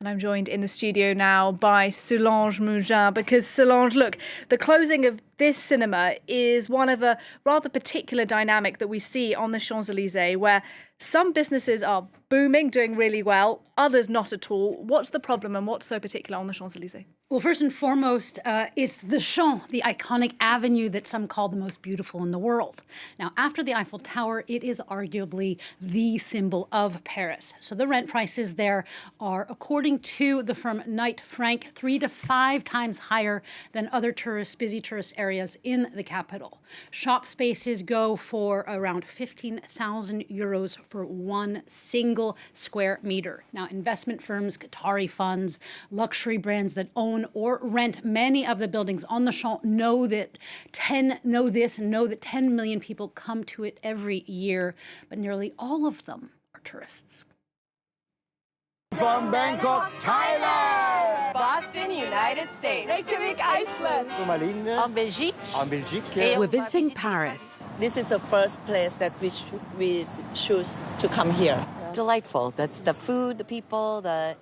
And I'm joined in the studio now by Solange Mougin, because Solange, look, the closing of this cinema is one of a rather particular dynamic that we see on the Champs-Élysées, where some businesses are booming, doing really well, others not at all. What's the problem and what's so particular on the Champs-Élysées? Well, first and foremost, it's the Champs, the iconic avenue that some call the most beautiful in the world. Now, after the Eiffel Tower, it is arguably the symbol of Paris. So the rent prices there are, according to the firm Knight Frank, 3 to 5 times higher than other busy tourist areas in the capital. Shop spaces go for around 15,000 euros for one single square meter. Now, investment firms, Qatari funds, luxury brands that own or rent many of the buildings on the Champs know that 10 million people come to it every year, but nearly all of them are tourists. From Bangkok, Thailand. Boston, United States. Reykjavik, Iceland. En Belgique. We're visiting Paris. This is the first place that we choose to come here. Delightful. That's the food, the people, the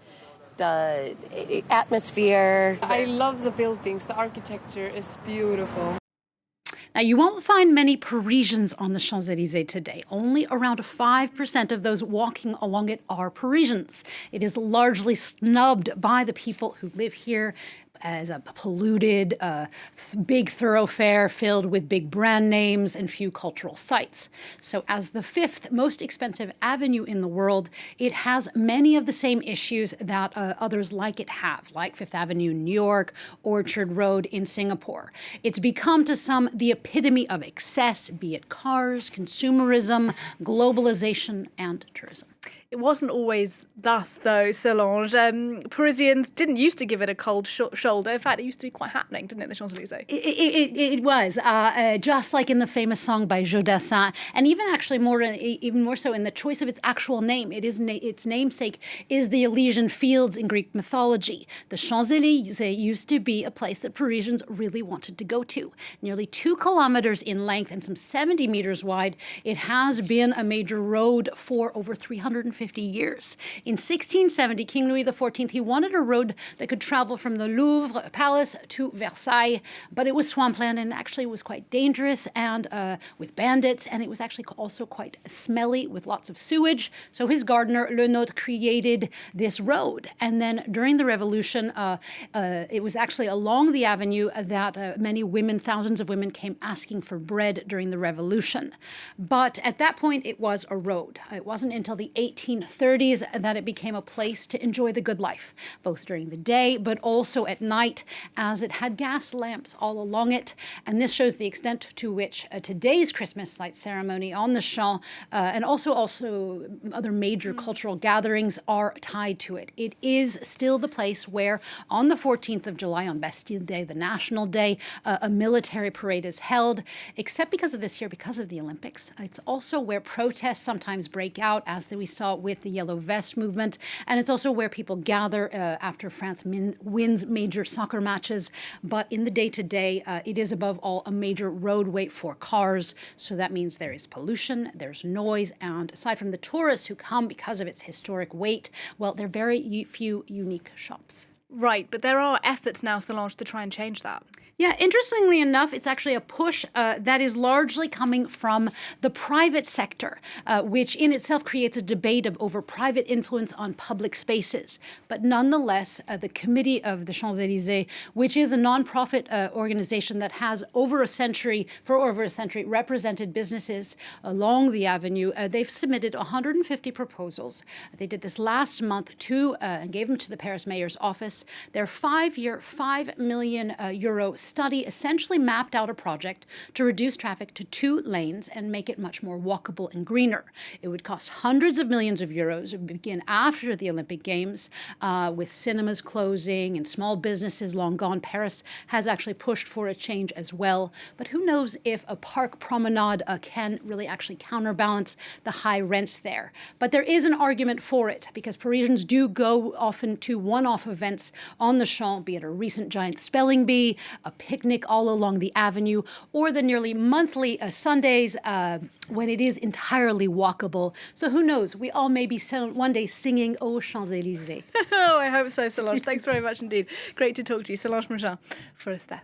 atmosphere. I love the buildings. The architecture is beautiful. Now, you won't find many Parisians on the Champs-Élysées today. Only around 5% of those walking along it are Parisians. It is largely snubbed by the people who live here as a polluted, big thoroughfare filled with big brand names and few cultural sites. So as the 5th most expensive avenue in the world, it has many of the same issues that others like it have, like Fifth Avenue in New York, Orchard Road in Singapore. It's become to some the epitome of excess, be it cars, consumerism, globalization, and tourism. It wasn't always thus, though, Solange. Parisians didn't used to give it a cold shoulder. In fact, it used to be quite happening, didn't it, the Champs-Élysées? It was, just like in the famous song by Jodassin, and even actually even more so in the choice of its actual name. Its namesake is the Elysian Fields in Greek mythology. The Champs-Élysées used to be a place that Parisians really wanted to go to. Nearly 2 kilometers in length and some 70 meters wide, it has been a major road for over 350 years. In 1670, King Louis XIV, he wanted a road that could travel from the Louvre Palace to Versailles, but it was swampland and actually was quite dangerous and with bandits, and it was actually also quite smelly with lots of sewage. So his gardener, Le Nôtre, created this road. And then during the Revolution, it was actually along the avenue that many women, thousands of women, came asking for bread during the Revolution. But at that point, it was a road. It wasn't until the 1830s that it became a place to enjoy the good life, both during the day but also at night, as it had gas lamps all along it. And this shows the extent to which today's Christmas light ceremony on the Champs and also other major cultural gatherings are tied to it. It is still the place where on the 14th of July, on Bastille Day, the national day, a military parade is held, except because of this year, because of the Olympics. It's also where protests sometimes break out, as we saw with the Yellow Vest movement, and it's also where people gather after France wins major soccer matches. But in the day-to-day, it is above all a major roadway for cars, so that means there is pollution, there's noise, and aside from the tourists who come because of its historic weight, well, there are very few unique shops. Right, but there are efforts now, Solange, to try and change that. Yeah, interestingly enough, it's actually a push that is largely coming from the private sector, which in itself creates a debate over private influence on public spaces. But nonetheless, the Committee of the Champs-Élysées, which is a nonprofit organization that has for over a century, represented businesses along the avenue, they've submitted 150 proposals. They did this last month and gave them to the Paris mayor's office. Their 5-year, €5 million study essentially mapped out a project to reduce traffic to 2 lanes and make it much more walkable and greener. It would cost hundreds of millions of euros. It would begin after the Olympic Games, with cinemas closing and small businesses long gone. Paris has actually pushed for a change as well. But who knows if a park promenade can really actually counterbalance the high rents there. But there is an argument for it, because Parisians do go often to one-off events Paris on the Champs, be it a recent giant spelling bee, a picnic all along the avenue, or the nearly monthly Sundays when it is entirely walkable. So who knows? We all may be one day singing Aux Champs-Élysées. Oh, I hope so, Solange. Thanks very much indeed. Great to talk to you. Solange Mougin for us there.